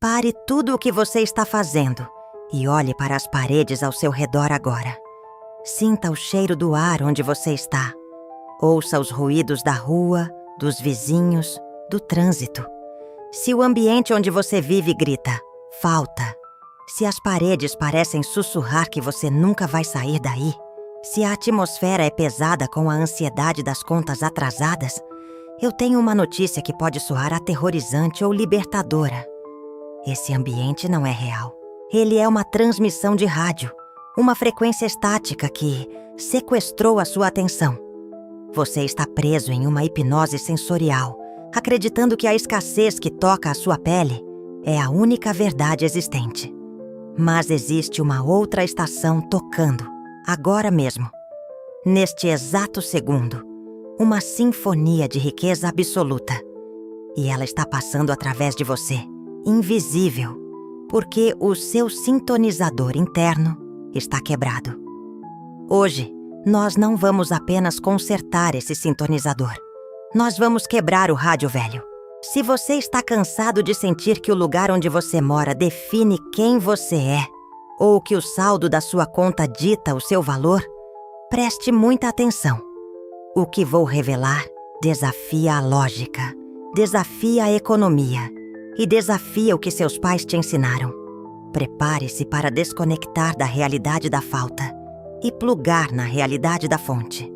Pare tudo o que você está fazendo e olhe para as paredes ao seu redor agora. Sinta o cheiro do ar onde você está. Ouça os ruídos da rua, dos vizinhos, do trânsito. Se o ambiente onde você vive grita, falta. Se as paredes parecem sussurrar que você nunca vai sair daí. Se a atmosfera é pesada com a ansiedade das contas atrasadas, eu tenho uma notícia que pode soar aterrorizante ou libertadora. Esse ambiente não é real. Ele é uma transmissão de rádio, uma frequência estática que sequestrou a sua atenção. Você está preso em uma hipnose sensorial, acreditando que a escassez que toca a sua pele é a única verdade existente. Mas existe uma outra estação tocando, agora mesmo. Neste exato segundo, uma sinfonia de riqueza absoluta. E ela está passando através de você, invisível, porque o seu sintonizador interno está quebrado. Hoje, nós não vamos apenas consertar esse sintonizador. Nós vamos quebrar o rádio velho. Se você está cansado de sentir que o lugar onde você mora define quem você é, ou que o saldo da sua conta dita o seu valor, preste muita atenção. O que vou revelar desafia a lógica, desafia a economia e desafia o que seus pais te ensinaram. Prepare-se para desconectar da realidade da falta e plugar na realidade da fonte.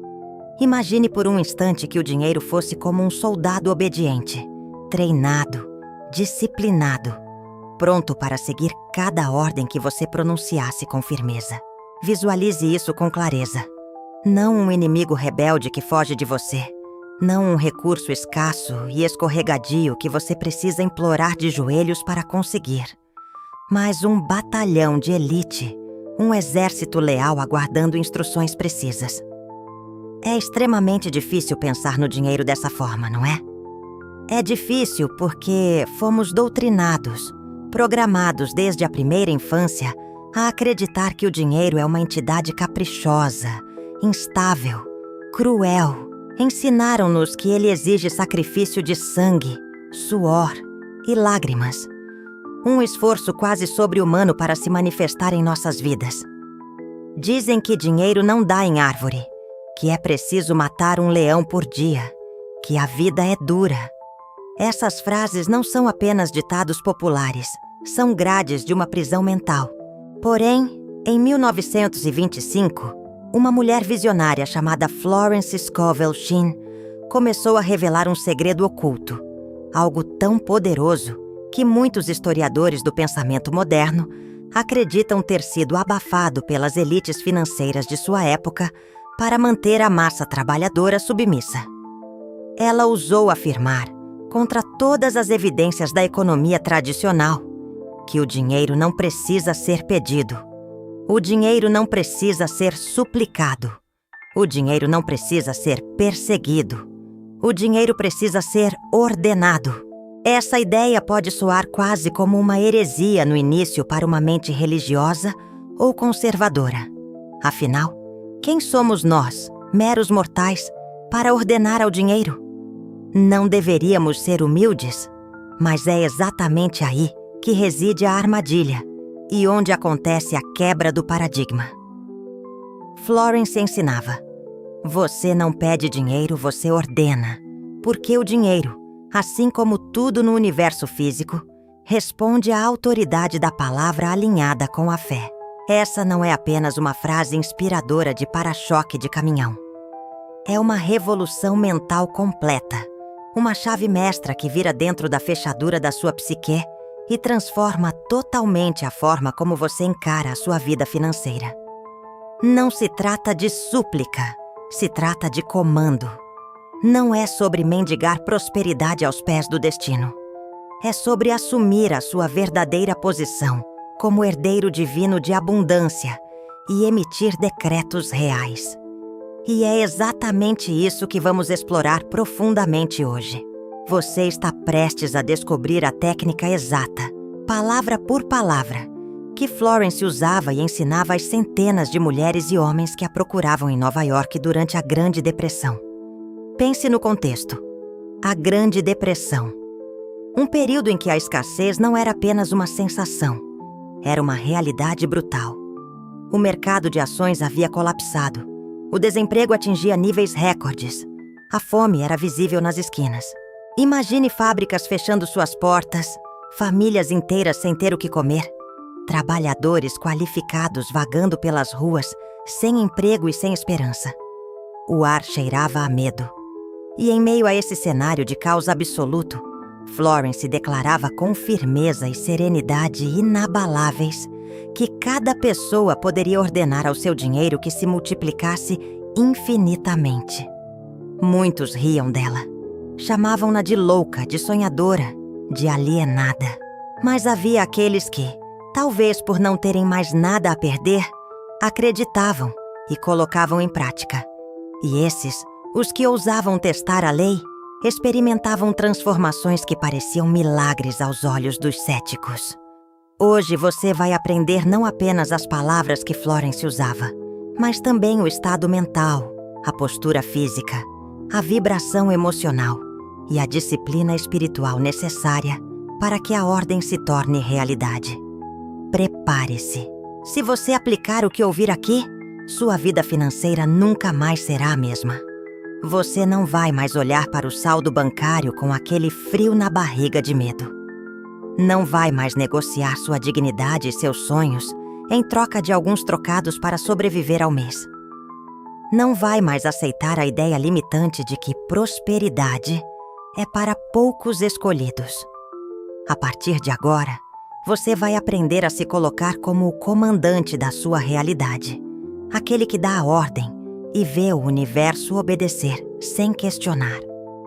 Imagine por um instante que o dinheiro fosse como um soldado obediente, treinado, disciplinado, pronto para seguir cada ordem que você pronunciasse com firmeza. Visualize isso com clareza. Não um inimigo rebelde que foge de você. Não um recurso escasso e escorregadio que você precisa implorar de joelhos para conseguir. Mas um batalhão de elite, um exército leal aguardando instruções precisas. É extremamente difícil pensar no dinheiro dessa forma, não é? É difícil porque fomos doutrinados, programados desde a primeira infância a acreditar que o dinheiro é uma entidade caprichosa, instável, cruel. Ensinaram-nos que ele exige sacrifício de sangue, suor e lágrimas. Um esforço quase sobre-humano para se manifestar em nossas vidas. Dizem que dinheiro não dá em árvore, que é preciso matar um leão por dia, que a vida é dura. Essas frases não são apenas ditados populares, são grades de uma prisão mental. Porém, em 1925, uma mulher visionária chamada Florence Scovel Shinn começou a revelar um segredo oculto, algo tão poderoso que muitos historiadores do pensamento moderno acreditam ter sido abafado pelas elites financeiras de sua época para manter a massa trabalhadora submissa. Ela ousou afirmar, contra todas as evidências da economia tradicional, que o dinheiro não precisa ser pedido. O dinheiro não precisa ser suplicado. O dinheiro não precisa ser perseguido. O dinheiro precisa ser ordenado. Essa ideia pode soar quase como uma heresia no início para uma mente religiosa ou conservadora. Afinal, quem somos nós, meros mortais, para ordenar ao dinheiro? Não deveríamos ser humildes, mas é exatamente aí que reside a armadilha e onde acontece a quebra do paradigma. Florence ensinava: você não pede dinheiro, você ordena, porque o dinheiro, assim como tudo no universo físico, responde à autoridade da palavra alinhada com a fé. Essa não é apenas uma frase inspiradora de para-choque de caminhão. É uma revolução mental completa, uma chave mestra que vira dentro da fechadura da sua psique e transforma totalmente a forma como você encara a sua vida financeira. Não se trata de súplica, se trata de comando. Não é sobre mendigar prosperidade aos pés do destino. É sobre assumir a sua verdadeira posição como herdeiro divino de abundância e emitir decretos reais. E é exatamente isso que vamos explorar profundamente hoje. Você está prestes a descobrir a técnica exata, palavra por palavra, que Florence usava e ensinava às centenas de mulheres e homens que a procuravam em Nova York durante a Grande Depressão. Pense no contexto. A Grande Depressão. Um período em que a escassez não era apenas uma sensação, era uma realidade brutal. O mercado de ações havia colapsado. O desemprego atingia níveis recordes. A fome era visível nas esquinas. Imagine fábricas fechando suas portas, famílias inteiras sem ter o que comer, trabalhadores qualificados vagando pelas ruas, sem emprego e sem esperança. O ar cheirava a medo. E em meio a esse cenário de caos absoluto, Florence declarava com firmeza e serenidade inabaláveis que cada pessoa poderia ordenar ao seu dinheiro que se multiplicasse infinitamente. Muitos riam dela. Chamavam-na de louca, de sonhadora, de alienada. Mas havia aqueles que, talvez por não terem mais nada a perder, acreditavam e colocavam em prática. E esses, os que ousavam testar a lei, experimentavam transformações que pareciam milagres aos olhos dos céticos. Hoje você vai aprender não apenas as palavras que Florence usava, mas também o estado mental, a postura física, a vibração emocional e a disciplina espiritual necessária para que a ordem se torne realidade. Prepare-se. Se você aplicar o que ouvir aqui, sua vida financeira nunca mais será a mesma. Você não vai mais olhar para o saldo bancário com aquele frio na barriga de medo. Não vai mais negociar sua dignidade e seus sonhos em troca de alguns trocados para sobreviver ao mês. Não vai mais aceitar a ideia limitante de que prosperidade é para poucos escolhidos. A partir de agora, você vai aprender a se colocar como o comandante da sua realidade, aquele que dá a ordem e vê o universo obedecer sem questionar.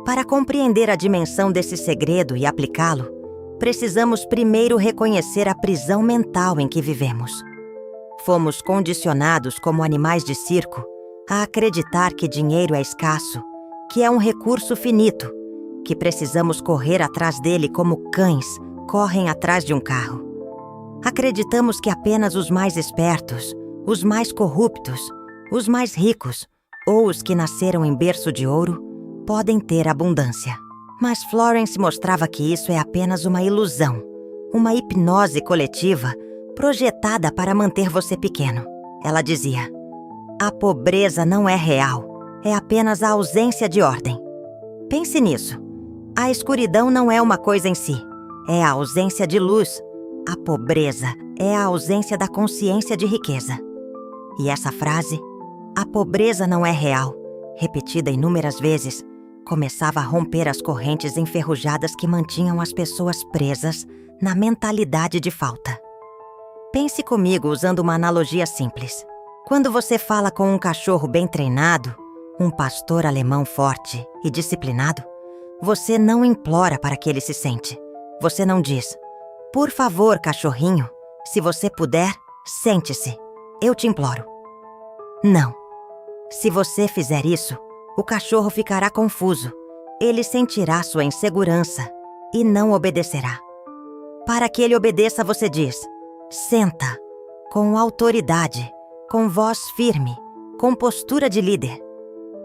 Para compreender a dimensão desse segredo e aplicá-lo, precisamos primeiro reconhecer a prisão mental em que vivemos. Fomos condicionados como animais de circo a acreditar que dinheiro é escasso, que é um recurso finito, que precisamos correr atrás dele como cães correm atrás de um carro. Acreditamos que apenas os mais espertos, os mais corruptos, os mais ricos ou os que nasceram em berço de ouro podem ter abundância. Mas Florence mostrava que isso é apenas uma ilusão, uma hipnose coletiva projetada para manter você pequeno. Ela dizia: a pobreza não é real, é apenas a ausência de ordem. Pense nisso. A escuridão não é uma coisa em si, é a ausência de luz. A pobreza é a ausência da consciência de riqueza. E essa frase, a pobreza não é real, repetida inúmeras vezes, começava a romper as correntes enferrujadas que mantinham as pessoas presas na mentalidade de falta. Pense comigo usando uma analogia simples. Quando você fala com um cachorro bem treinado, um pastor alemão forte e disciplinado, você não implora para que ele se sente. Você não diz: por favor, cachorrinho, se você puder, sente-se. Eu te imploro. Não. Se você fizer isso, o cachorro ficará confuso. Ele sentirá sua insegurança e não obedecerá. Para que ele obedeça, você diz: senta, com autoridade, com voz firme, com postura de líder.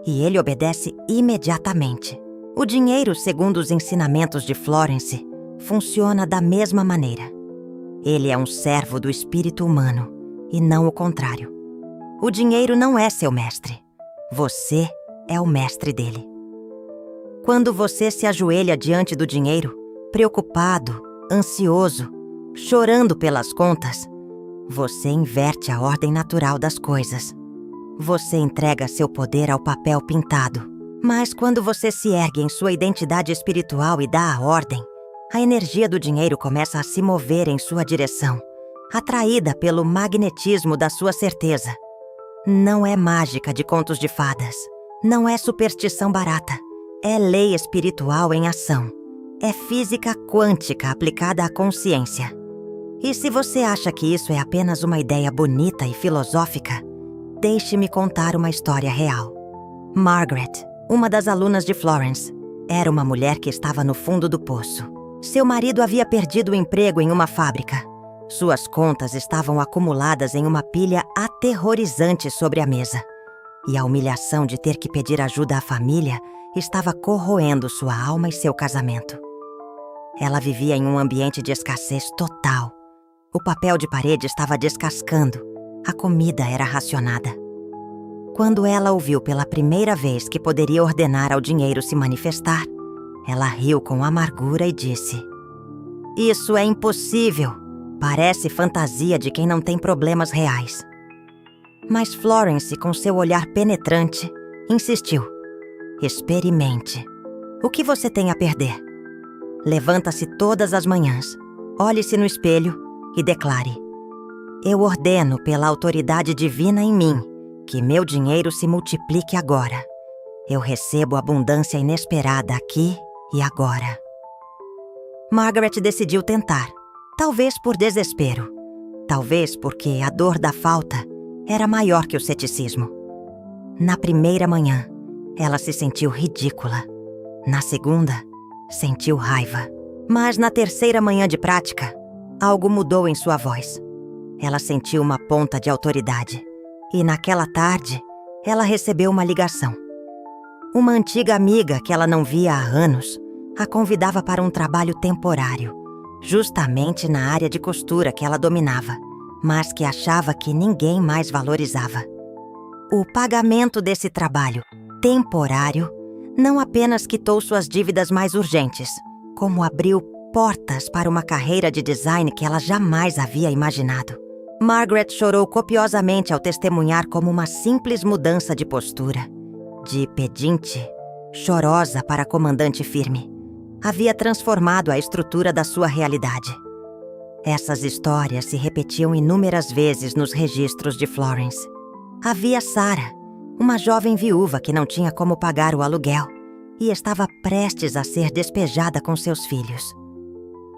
E ele obedece imediatamente. O dinheiro, segundo os ensinamentos de Florence, funciona da mesma maneira. Ele é um servo do espírito humano e não o contrário. O dinheiro não é seu mestre. Você é o mestre dele. Quando você se ajoelha diante do dinheiro, preocupado, ansioso, chorando pelas contas, você inverte a ordem natural das coisas. Você entrega seu poder ao papel pintado. Mas quando você se ergue em sua identidade espiritual e dá a ordem, a energia do dinheiro começa a se mover em sua direção, atraída pelo magnetismo da sua certeza. Não é mágica de contos de fadas. Não é superstição barata. É lei espiritual em ação. É física quântica aplicada à consciência. E se você acha que isso é apenas uma ideia bonita e filosófica, deixe-me contar uma história real. Margaret, uma das alunas de Florence, era uma mulher que estava no fundo do poço. Seu marido havia perdido o emprego em uma fábrica. Suas contas estavam acumuladas em uma pilha aterrorizante sobre a mesa. E a humilhação de ter que pedir ajuda à família estava corroendo sua alma e seu casamento. Ela vivia em um ambiente de escassez total. O papel de parede estava descascando. A comida era racionada. Quando ela ouviu pela primeira vez que poderia ordenar ao dinheiro se manifestar, ela riu com amargura e disse: "Isso é impossível. Parece fantasia de quem não tem problemas reais." Mas Florence, com seu olhar penetrante, insistiu: "Experimente. O que você tem a perder? Levanta-se todas as manhãs, olhe-se no espelho e declare: eu ordeno pela autoridade divina em mim que meu dinheiro se multiplique agora. Eu recebo abundância inesperada aqui e agora." Margaret decidiu tentar, talvez por desespero, talvez porque a dor da falta era maior que o ceticismo. Na primeira manhã, ela se sentiu ridícula. Na segunda, sentiu raiva. Mas na terceira manhã de prática, algo mudou em sua voz. Ela sentiu uma ponta de autoridade. E naquela tarde, ela recebeu uma ligação. Uma antiga amiga que ela não via há anos a convidava para um trabalho temporário, justamente na área de costura que ela dominava, mas que achava que ninguém mais valorizava. O pagamento desse trabalho temporário não apenas quitou suas dívidas mais urgentes, como abriu portas para uma carreira de design que ela jamais havia imaginado. Margaret chorou copiosamente ao testemunhar como uma simples mudança de postura, de pedinte, chorosa para comandante firme, havia transformado a estrutura da sua realidade. Essas histórias se repetiam inúmeras vezes nos registros de Florence. Havia Sarah, uma jovem viúva que não tinha como pagar o aluguel e estava prestes a ser despejada com seus filhos.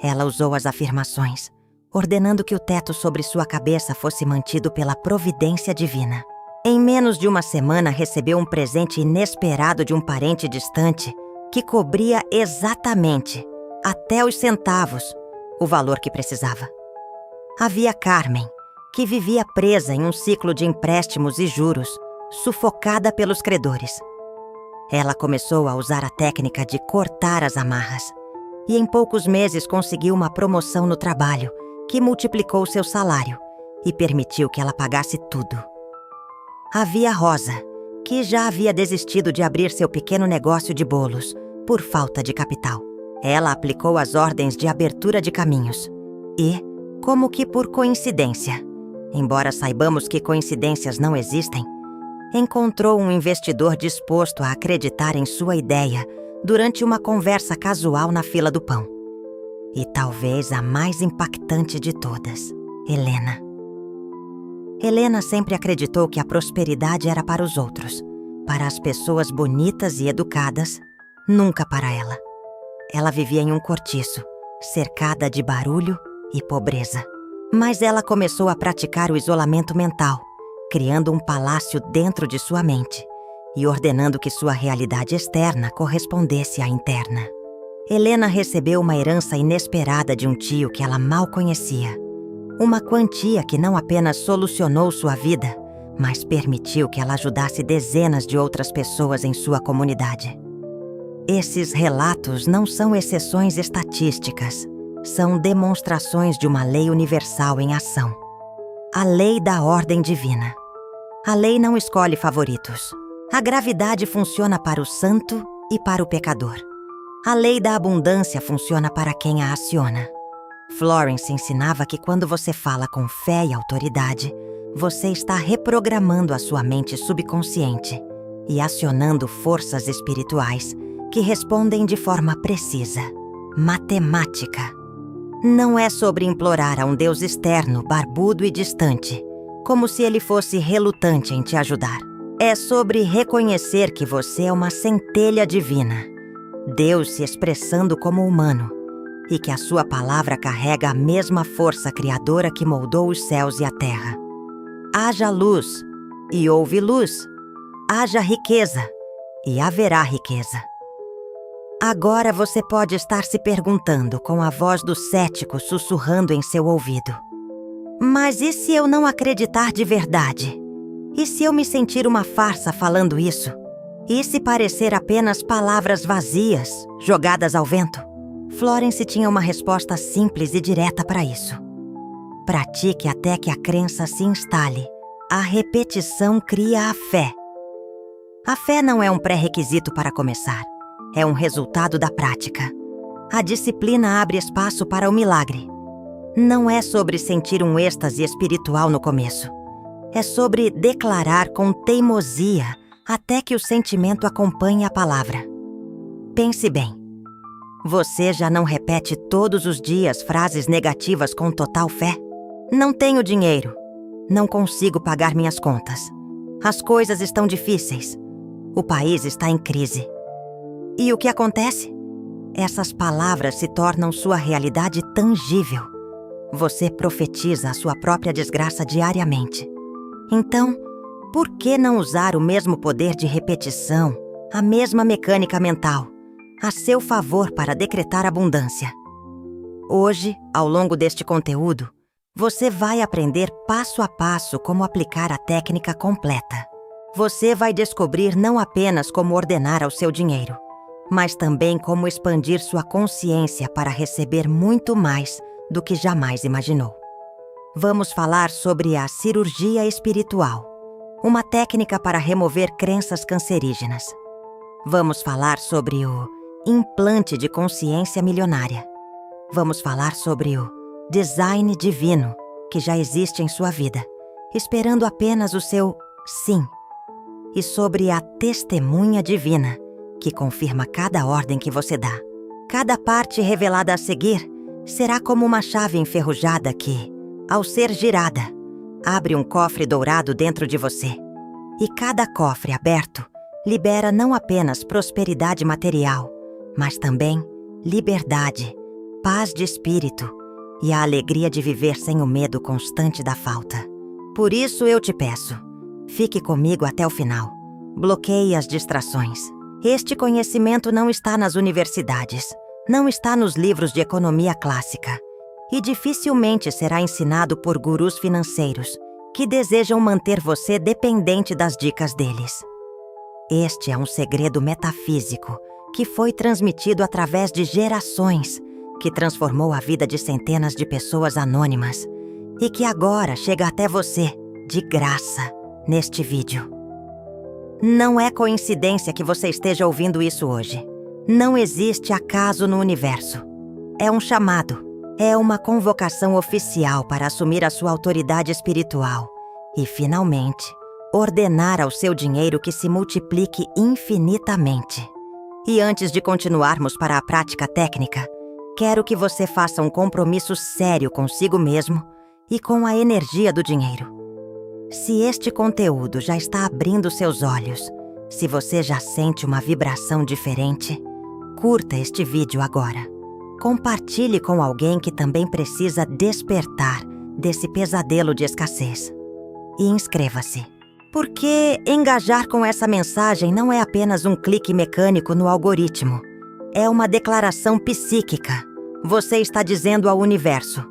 Ela usou as afirmações, ordenando que o teto sobre sua cabeça fosse mantido pela providência divina. Em menos de uma semana, recebeu um presente inesperado de um parente distante que cobria exatamente, até os centavos, o valor que precisava. Havia Carmen, que vivia presa em um ciclo de empréstimos e juros, sufocada pelos credores. Ela começou a usar a técnica de cortar as amarras e em poucos meses conseguiu uma promoção no trabalho que multiplicou seu salário e permitiu que ela pagasse tudo. Havia Rosa, que já havia desistido de abrir seu pequeno negócio de bolos por falta de capital. Ela aplicou as ordens de abertura de caminhos e, como que por coincidência, embora saibamos que coincidências não existem, encontrou um investidor disposto a acreditar em sua ideia durante uma conversa casual na fila do pão. E talvez a mais impactante de todas, Helena. Helena sempre acreditou que a prosperidade era para os outros, para as pessoas bonitas e educadas, nunca para ela. Ela vivia em um cortiço, cercada de barulho e pobreza. Mas ela começou a praticar o isolamento mental, criando um palácio dentro de sua mente e ordenando que sua realidade externa correspondesse à interna. Helena recebeu uma herança inesperada de um tio que ela mal conhecia. Uma quantia que não apenas solucionou sua vida, mas permitiu que ela ajudasse dezenas de outras pessoas em sua comunidade. Esses relatos não são exceções estatísticas, são demonstrações de uma lei universal em ação. A lei da ordem divina. A lei não escolhe favoritos. A gravidade funciona para o santo e para o pecador. A lei da abundância funciona para quem a aciona. Florence ensinava que quando você fala com fé e autoridade, você está reprogramando a sua mente subconsciente e acionando forças espirituais que respondem de forma precisa, matemática. Não é sobre implorar a um Deus externo, barbudo e distante, como se ele fosse relutante em te ajudar. É sobre reconhecer que você é uma centelha divina, Deus se expressando como humano, e que a sua palavra carrega a mesma força criadora que moldou os céus e a terra. Haja luz, e houve luz. Haja riqueza, e haverá riqueza. Agora você pode estar se perguntando com a voz do cético sussurrando em seu ouvido: mas e se eu não acreditar de verdade? E se eu me sentir uma farsa falando isso? E se parecer apenas palavras vazias, jogadas ao vento? Florence tinha uma resposta simples e direta para isso. Pratique até que a crença se instale. A repetição cria a fé. A fé não é um pré-requisito para começar. É um resultado da prática. A disciplina abre espaço para o milagre. Não é sobre sentir um êxtase espiritual no começo. É sobre declarar com teimosia até que o sentimento acompanhe a palavra. Pense bem. Você já não repete todos os dias frases negativas com total fé? Não tenho dinheiro. Não consigo pagar minhas contas. As coisas estão difíceis. O país está em crise. E o que acontece? Essas palavras se tornam sua realidade tangível. Você profetiza a sua própria desgraça diariamente. Então, por que não usar o mesmo poder de repetição, a mesma mecânica mental, a seu favor para decretar abundância? Hoje, ao longo deste conteúdo, você vai aprender passo a passo como aplicar a técnica completa. Você vai descobrir não apenas como ordenar ao seu dinheiro, mas também como expandir sua consciência para receber muito mais do que jamais imaginou. Vamos falar sobre a cirurgia espiritual, uma técnica para remover crenças cancerígenas. Vamos falar sobre o implante de consciência milionária. Vamos falar sobre o design divino que já existe em sua vida, esperando apenas o seu sim. E sobre a testemunha divina, que confirma cada ordem que você dá. Cada parte revelada a seguir será como uma chave enferrujada que, ao ser girada, abre um cofre dourado dentro de você. E cada cofre aberto libera não apenas prosperidade material, mas também liberdade, paz de espírito e a alegria de viver sem o medo constante da falta. Por isso eu te peço, fique comigo até o final. Bloqueie as distrações. Este conhecimento não está nas universidades, não está nos livros de economia clássica e dificilmente será ensinado por gurus financeiros que desejam manter você dependente das dicas deles. Este é um segredo metafísico que foi transmitido através de gerações, que transformou a vida de centenas de pessoas anônimas e que agora chega até você, de graça, neste vídeo. Não é coincidência que você esteja ouvindo isso hoje. Não existe acaso no universo. É um chamado, é uma convocação oficial para assumir a sua autoridade espiritual e, finalmente, ordenar ao seu dinheiro que se multiplique infinitamente. E antes de continuarmos para a prática técnica, quero que você faça um compromisso sério consigo mesmo e com a energia do dinheiro. Se este conteúdo já está abrindo seus olhos, se você já sente uma vibração diferente, curta este vídeo agora. Compartilhe com alguém que também precisa despertar desse pesadelo de escassez. E inscreva-se. Porque engajar com essa mensagem não é apenas um clique mecânico no algoritmo. É uma declaração psíquica. Você está dizendo ao universo: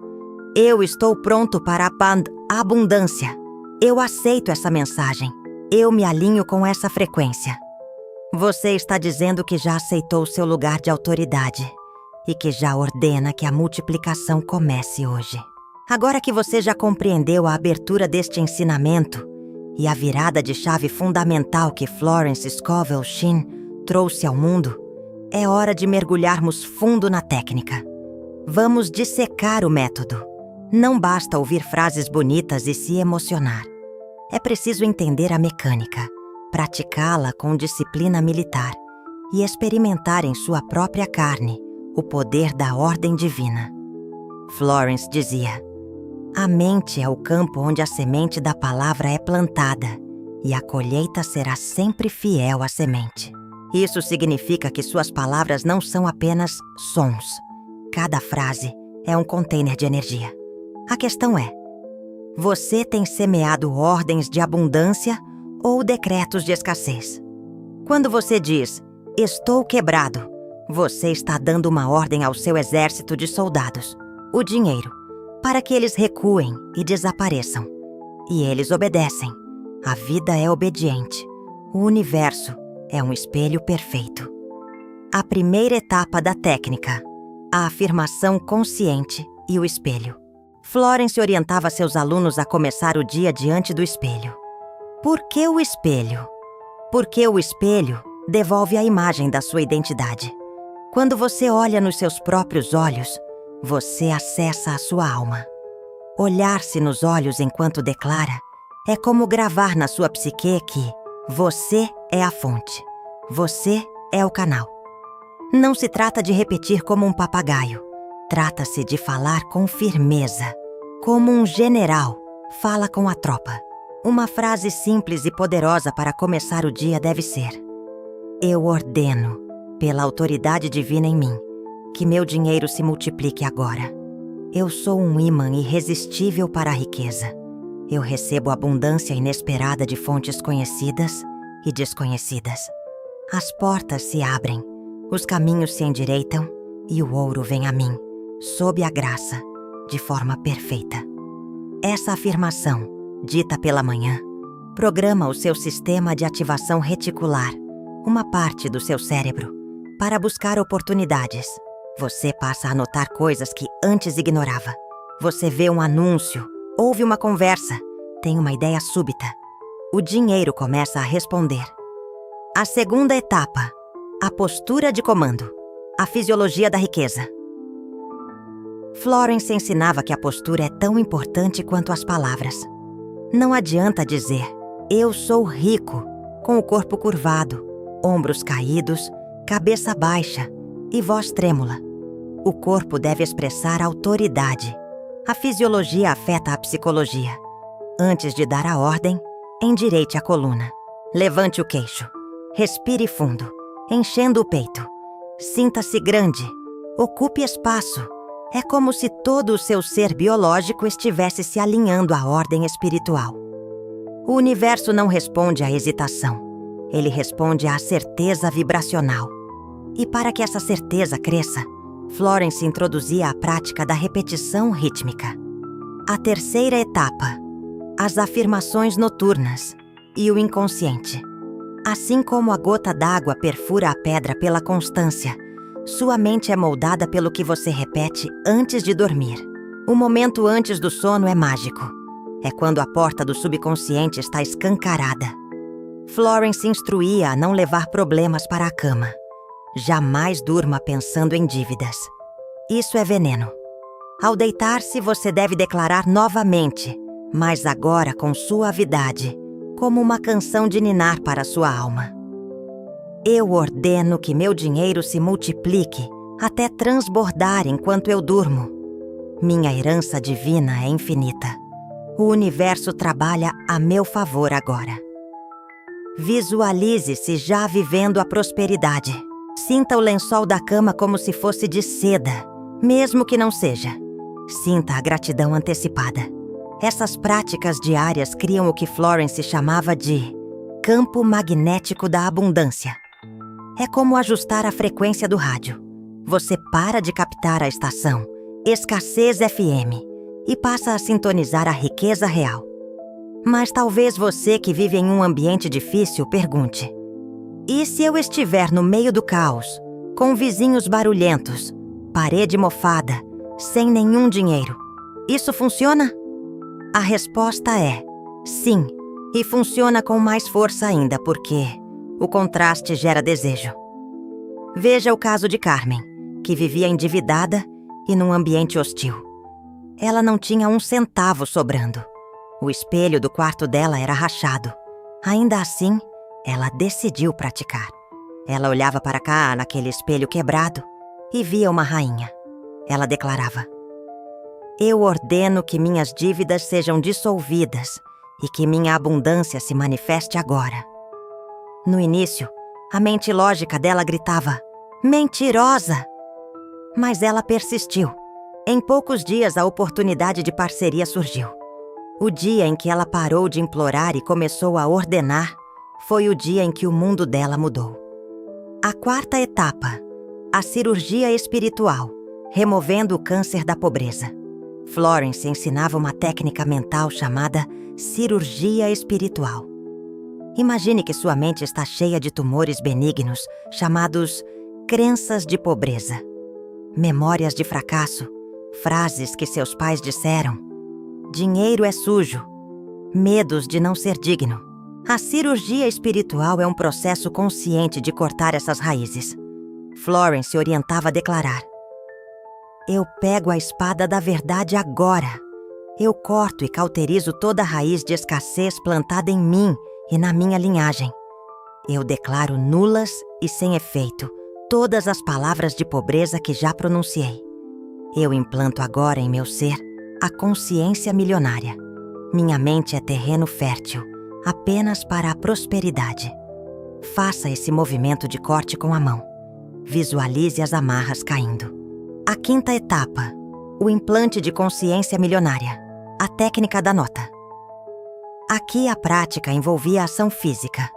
eu estou pronto para a abundância. Eu aceito essa mensagem. Eu me alinho com essa frequência. Você está dizendo que já aceitou seu lugar de autoridade e que já ordena que a multiplicação comece hoje. Agora que você já compreendeu a abertura deste ensinamento e a virada de chave fundamental que Florence Scovel Shinn trouxe ao mundo, é hora de mergulharmos fundo na técnica. Vamos dissecar o método. Não basta ouvir frases bonitas e se emocionar. É preciso entender a mecânica, praticá-la com disciplina militar e experimentar em sua própria carne o poder da ordem divina. Florence dizia: a mente é o campo onde a semente da palavra é plantada e a colheita será sempre fiel à semente. Isso significa que suas palavras não são apenas sons. Cada frase é um container de energia. A questão é: você tem semeado ordens de abundância ou decretos de escassez? Quando você diz, estou quebrado, você está dando uma ordem ao seu exército de soldados, o dinheiro, para que eles recuem e desapareçam. E eles obedecem. A vida é obediente. O universo é um espelho perfeito. A primeira etapa da técnica: a afirmação consciente e o espelho. Florence orientava seus alunos a começar o dia diante do espelho. Por que o espelho? Porque o espelho devolve a imagem da sua identidade. Quando você olha nos seus próprios olhos, você acessa a sua alma. Olhar-se nos olhos enquanto declara é como gravar na sua psique que você é a fonte, você é o canal. Não se trata de repetir como um papagaio, trata-se de falar com firmeza, como um general fala com a tropa. Uma frase simples e poderosa para começar o dia deve ser: eu ordeno, pela autoridade divina em mim, que meu dinheiro se multiplique agora. Eu sou um ímã irresistível para a riqueza. Eu recebo abundância inesperada de fontes conhecidas e desconhecidas. As portas se abrem, os caminhos se endireitam e o ouro vem a mim, sob a graça, de forma perfeita. Essa afirmação, dita pela manhã, programa o seu sistema de ativação reticular, uma parte do seu cérebro, para buscar oportunidades. Você passa a notar coisas que antes ignorava. Você vê um anúncio, ouve uma conversa, tem uma ideia súbita. O dinheiro começa a responder. A segunda etapa, a postura de comando, a fisiologia da riqueza. Florence ensinava que a postura é tão importante quanto as palavras. Não adianta dizer, eu sou rico, com o corpo curvado, ombros caídos, cabeça baixa e voz trêmula. O corpo deve expressar autoridade. A fisiologia afeta a psicologia. Antes de dar a ordem, endireite a coluna. Levante o queixo. Respire fundo, enchendo o peito. Sinta-se grande. Ocupe espaço. É como se todo o seu ser biológico estivesse se alinhando à ordem espiritual. O universo não responde à hesitação. Ele responde à certeza vibracional. E para que essa certeza cresça, Florence introduzia a prática da repetição rítmica. A terceira etapa, as afirmações noturnas e o inconsciente. Assim como a gota d'água perfura a pedra pela constância, sua mente é moldada pelo que você repete antes de dormir. O momento antes do sono é mágico. É quando a porta do subconsciente está escancarada. Florence instruía a não levar problemas para a cama. Jamais durma pensando em dívidas. Isso é veneno. Ao deitar-se, você deve declarar novamente, mas agora com suavidade, como uma canção de ninar para sua alma. Eu ordeno que meu dinheiro se multiplique até transbordar enquanto eu durmo. Minha herança divina é infinita. O universo trabalha a meu favor agora. Visualize-se já vivendo a prosperidade. Sinta o lençol da cama como se fosse de seda, mesmo que não seja. Sinta a gratidão antecipada. Essas práticas diárias criam o que Florence chamava de campo magnético da abundância. É como ajustar a frequência do rádio. Você para de captar a estação Escassez FM e passa a sintonizar a riqueza real. Mas talvez você que vive em um ambiente difícil pergunte: e se eu estiver no meio do caos, com vizinhos barulhentos, parede mofada, sem nenhum dinheiro, isso funciona? A resposta é sim, e funciona com mais força ainda porque o contraste gera desejo. Veja o caso de Carmen, que vivia endividada e num ambiente hostil. Ela não tinha um centavo sobrando. O espelho do quarto dela era rachado. Ainda assim, ela decidiu praticar. Ela olhava para cá, naquele espelho quebrado, e via uma rainha. Ela declarava: eu ordeno que minhas dívidas sejam dissolvidas e que minha abundância se manifeste agora. No início, a mente lógica dela gritava: mentirosa! Mas ela persistiu. Em poucos dias, a oportunidade de parceria surgiu. O dia em que ela parou de implorar e começou a ordenar foi o dia em que o mundo dela mudou. A quarta etapa, a cirurgia espiritual, removendo o câncer da pobreza. Florence ensinava uma técnica mental chamada cirurgia espiritual. Imagine que sua mente está cheia de tumores benignos chamados crenças de pobreza. memórias de fracasso, frases que seus pais disseram. Dinheiro é sujo, medos de não ser digno. A cirurgia espiritual é um processo consciente de cortar essas raízes. Florence orientava a declarar: eu pego a espada da verdade agora. Eu corto e cauterizo toda a raiz de escassez plantada em mim e na minha linhagem. Eu declaro nulas e sem efeito todas as palavras de pobreza que já pronunciei. Eu implanto agora em meu ser a consciência milionária. Minha mente é terreno fértil, apenas para a prosperidade. Faça esse movimento de corte com a mão. Visualize as amarras caindo. A quinta etapa, o implante de consciência milionária, a técnica da nota. Aqui a prática envolvia a ação física.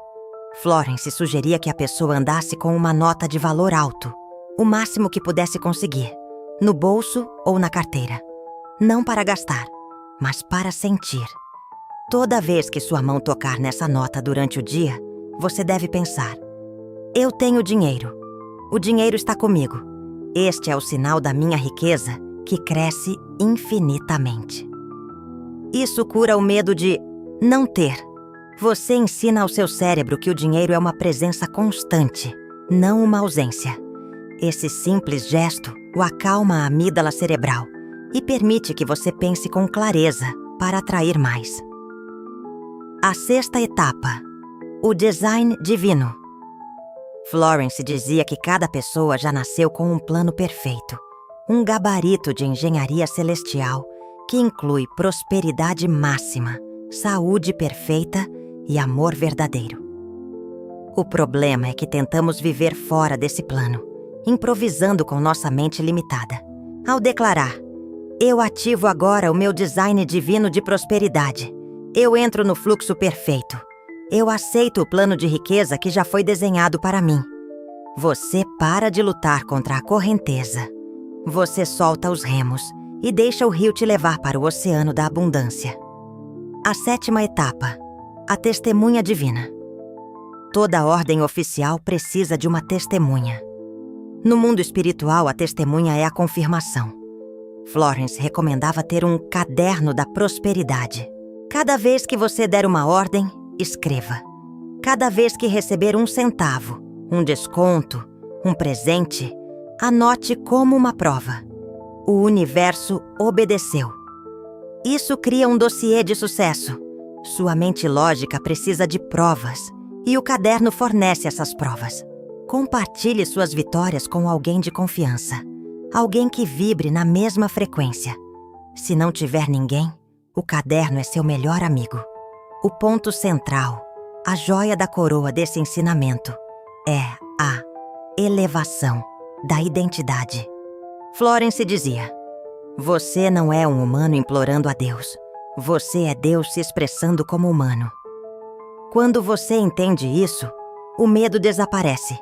Florence sugeria que a pessoa andasse com uma nota de valor alto, o máximo que pudesse conseguir, no bolso ou na carteira. Não para gastar, mas para sentir. Toda vez que sua mão tocar nessa nota durante o dia, você deve pensar: eu tenho dinheiro. O dinheiro está comigo. Este é o sinal da minha riqueza, que cresce infinitamente. Isso cura o medo de não ter. Você ensina ao seu cérebro que o dinheiro é uma presença constante, não uma ausência. Esse simples gesto o acalma a amígdala cerebral e permite que você pense com clareza para atrair mais. A sexta etapa, o design divino. Florence dizia que cada pessoa já nasceu com um plano perfeito, um gabarito de engenharia celestial que inclui prosperidade máxima, saúde perfeita e amor verdadeiro. O problema é que tentamos viver fora desse plano, improvisando com nossa mente limitada. Ao declarar: eu ativo agora o meu design divino de prosperidade. Eu entro no fluxo perfeito. Eu aceito o plano de riqueza que já foi desenhado para mim. Você para de lutar contra a correnteza. Você solta os remos e deixa o rio te levar para o oceano da abundância. A sétima etapa, a testemunha divina. Toda ordem oficial precisa de uma testemunha. No mundo espiritual, a testemunha é a confirmação. Florence recomendava ter um caderno da prosperidade. Cada vez que você der uma ordem, escreva. Cada vez que receber um centavo, um desconto, um presente, anote como uma prova. O universo obedeceu. Isso cria um dossiê de sucesso. Sua mente lógica precisa de provas, e o caderno fornece essas provas. Compartilhe suas vitórias com alguém de confiança. Alguém que vibre na mesma frequência. Se não tiver ninguém, o caderno é seu melhor amigo. O ponto central, a joia da coroa desse ensinamento, é a elevação da identidade. Florence dizia: você não é um humano implorando a Deus. Você é Deus se expressando como humano. Quando você entende isso, o medo desaparece.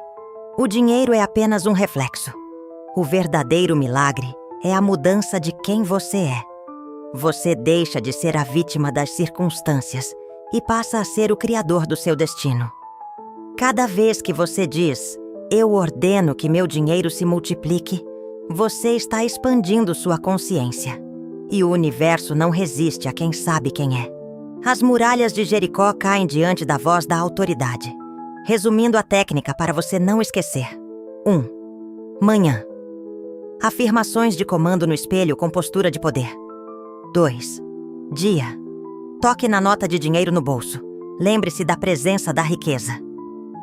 O dinheiro é apenas um reflexo. O verdadeiro milagre é a mudança de quem você é. Você deixa de ser a vítima das circunstâncias e passa a ser o criador do seu destino. Cada vez que você diz: eu ordeno que meu dinheiro se multiplique, você está expandindo sua consciência. E o universo não resiste a quem sabe quem é. As muralhas de Jericó caem diante da voz da autoridade. Resumindo a técnica para você não esquecer. 1. Manhã. Afirmações de comando no espelho com postura de poder. 2. Dia. Toque na nota de dinheiro no bolso. Lembre-se da presença da riqueza.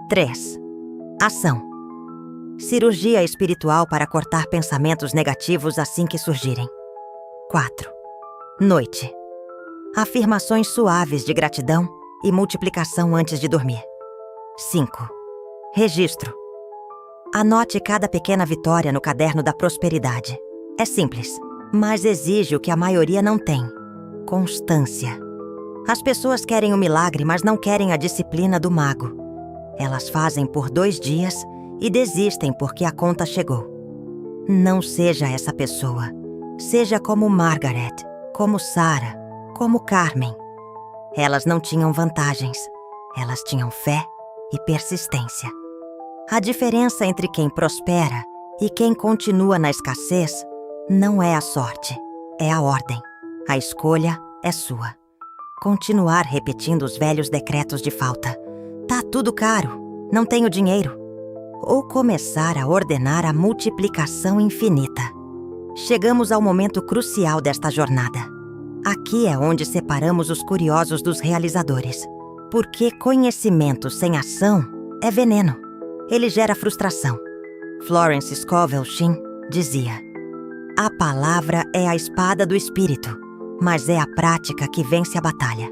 3. Ação. Cirurgia espiritual para cortar pensamentos negativos assim que surgirem. 4. Noite. Afirmações suaves de gratidão e multiplicação antes de dormir. 5. Registro. Anote cada pequena vitória no caderno da prosperidade. É simples, mas exige o que a maioria não tem: constância. As pessoas querem o milagre, mas não querem a disciplina do mago. Elas fazem por 2 dias e desistem porque a conta chegou. Não seja essa pessoa. Seja como Margaret, como Sarah, como Carmen. Elas não tinham vantagens. Elas tinham fé e persistência. A diferença entre quem prospera E quem continua na escassez não é a sorte, é a ordem. A escolha é sua. Continuar repetindo os velhos decretos de falta. Tá tudo caro, não tenho dinheiro. Ou começar a ordenar a multiplicação infinita. Chegamos ao momento crucial desta jornada. Aqui é onde separamos os curiosos dos realizadores. Porque conhecimento sem ação é veneno. Ele gera frustração. Florence Scovel Shinn dizia: a palavra é a espada do espírito, mas é a prática que vence a batalha.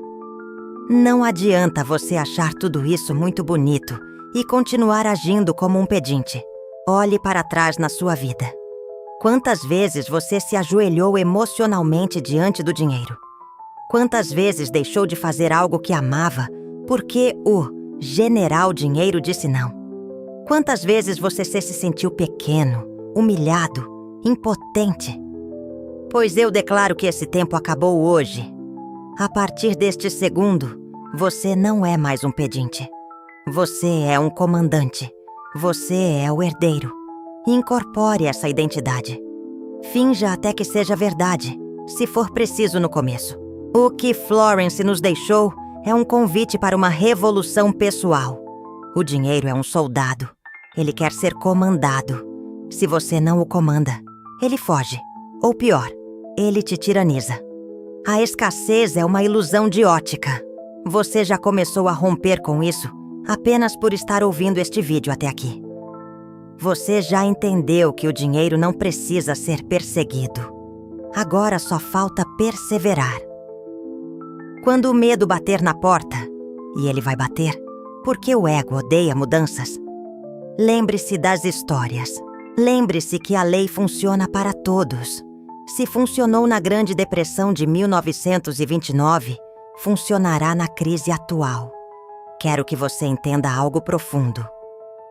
Não adianta você achar tudo isso muito bonito e continuar agindo como um pedinte. Olhe para trás na sua vida. Quantas vezes você se ajoelhou emocionalmente diante do dinheiro? Quantas vezes deixou de fazer algo que amava porque o general dinheiro disse não? Quantas vezes você se sentiu pequeno, humilhado, impotente? Pois eu declaro que esse tempo acabou hoje. A partir deste segundo, você não é mais um pedinte. Você é um comandante. Você é o herdeiro. Incorpore essa identidade. Finja até que seja verdade, se for preciso no começo. O que Florence nos deixou é um convite para uma revolução pessoal. O dinheiro é um soldado. Ele quer ser comandado. Se você não o comanda, ele foge. Ou pior, ele te tiraniza. A escassez é uma ilusão de ótica. Você já começou a romper com isso apenas por estar ouvindo este vídeo até aqui. Você já entendeu que o dinheiro não precisa ser perseguido. Agora só falta perseverar. Quando o medo bater na porta, e ele vai bater, porque o ego odeia mudanças, lembre-se das histórias. Lembre-se que a lei funciona para todos. Se funcionou na Grande Depressão de 1929, funcionará na crise atual. Quero que você entenda algo profundo.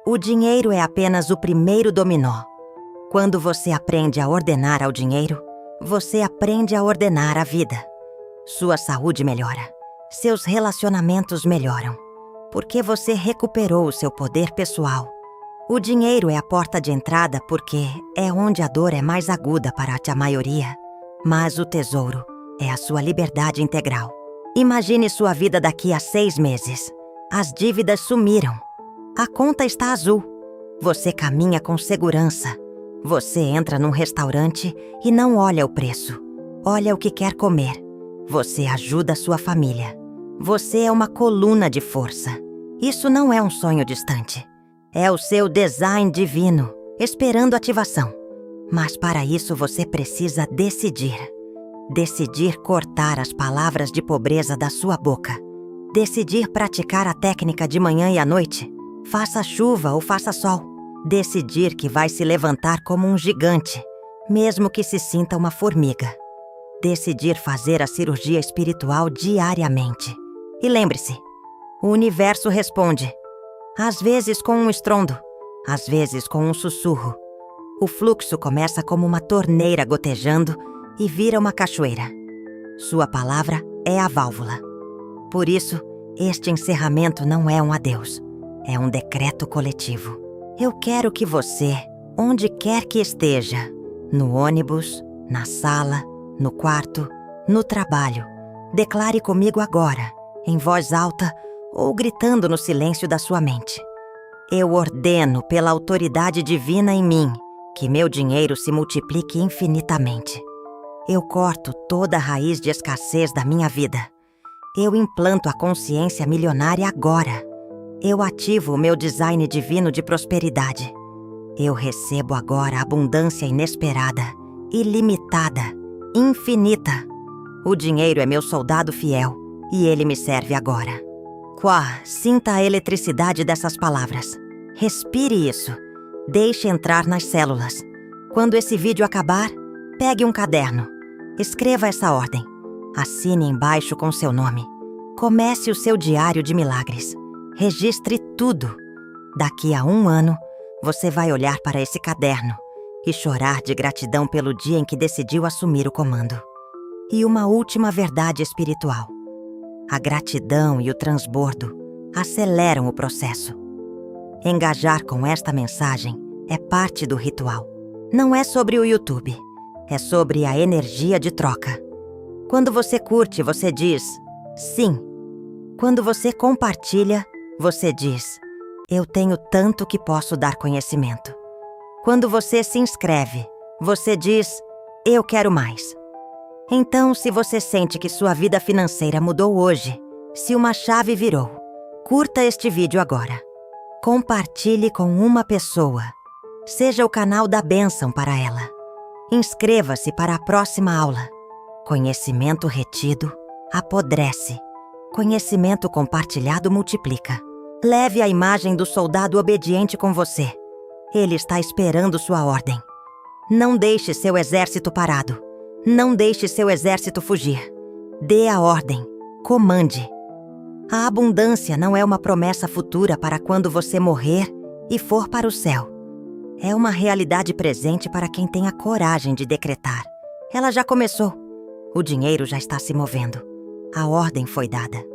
O dinheiro é apenas o primeiro dominó. Quando você aprende a ordenar ao dinheiro, você aprende a ordenar a vida. Sua saúde melhora. Seus relacionamentos melhoram. Porque você recuperou o seu poder pessoal. O dinheiro é a porta de entrada porque é onde a dor é mais aguda para a maioria. Mas o tesouro é a sua liberdade integral. Imagine sua vida daqui a 6 meses. As dívidas sumiram. A conta está azul. Você caminha com segurança. Você entra num restaurante e não olha o preço. Olha o que quer comer. Você ajuda a sua família. Você é uma coluna de força. Isso não é um sonho distante. É o seu design divino, esperando ativação. Mas para isso você precisa decidir. Decidir cortar as palavras de pobreza da sua boca. Decidir praticar a técnica de manhã e à noite. Faça chuva ou faça sol. Decidir que vai se levantar como um gigante, mesmo que se sinta uma formiga. Decidir fazer a cirurgia espiritual diariamente. E lembre-se, o universo responde. Às vezes com um estrondo, às vezes com um sussurro. O fluxo começa como uma torneira gotejando e vira uma cachoeira. Sua palavra é a válvula. Por isso, este encerramento não é um adeus, é um decreto coletivo. Eu quero que você, onde quer que esteja, no ônibus, na sala, no quarto, no trabalho, declare comigo agora, em voz alta ou gritando no silêncio da sua mente. Eu ordeno pela autoridade divina em mim que meu dinheiro se multiplique infinitamente. Eu corto toda a raiz de escassez da minha vida. Eu implanto a consciência milionária agora. Eu ativo o meu design divino de prosperidade. Eu recebo agora abundância inesperada, ilimitada, infinita. O dinheiro é meu soldado fiel e ele me serve agora. Sinta a eletricidade dessas palavras. Respire isso. Deixe entrar nas células. Quando esse vídeo acabar, pegue um caderno. Escreva essa ordem. Assine embaixo com seu nome. Comece o seu diário de milagres. Registre tudo. Daqui a 1 ano, você vai olhar para esse caderno e chorar de gratidão pelo dia em que decidiu assumir o comando. E uma última verdade espiritual. A gratidão e o transbordo aceleram o processo. Engajar com esta mensagem é parte do ritual. Não é sobre o YouTube, é sobre a energia de troca. Quando você curte, você diz sim. Quando você compartilha, você diz: eu tenho tanto que posso dar conhecimento. Quando você se inscreve, você diz: eu quero mais. Então, se você sente que sua vida financeira mudou hoje, se uma chave virou, curta este vídeo agora. Compartilhe com uma pessoa. Seja o canal da bênção para ela. Inscreva-se para a próxima aula. Conhecimento retido apodrece. Conhecimento compartilhado multiplica. Leve a imagem do soldado obediente com você. Ele está esperando sua ordem. Não deixe seu exército parado. Não deixe seu exército fugir. Dê a ordem. Comande. A abundância não é uma promessa futura para quando você morrer e for para o céu. É uma realidade presente para quem tem a coragem de decretar. Ela já começou. O dinheiro já está se movendo. A ordem foi dada.